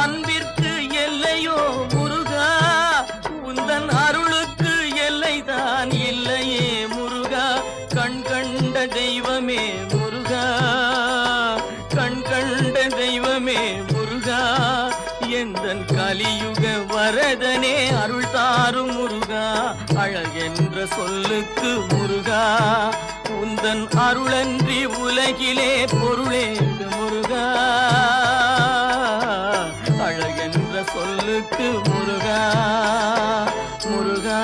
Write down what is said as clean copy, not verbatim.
அன்பிற்கு எல்லையோ முருகா, உந்தன் அருளுக்கு எல்லைதான் இல்லையே முருகா. கண் கண்ட தெய்வமே முருகா, கண் கண்ட தெய்வமே முருகா, எந்தன் கலியுக வரதனே அருள் தாரும் முருகா. அழகென்ற சொல்லுக்கு முருகா, உந்தன் அருளன்றி உலகிலே பொருளேது முருகா. அழகென்ற சொல்லுக்கு முருகா, முருகா.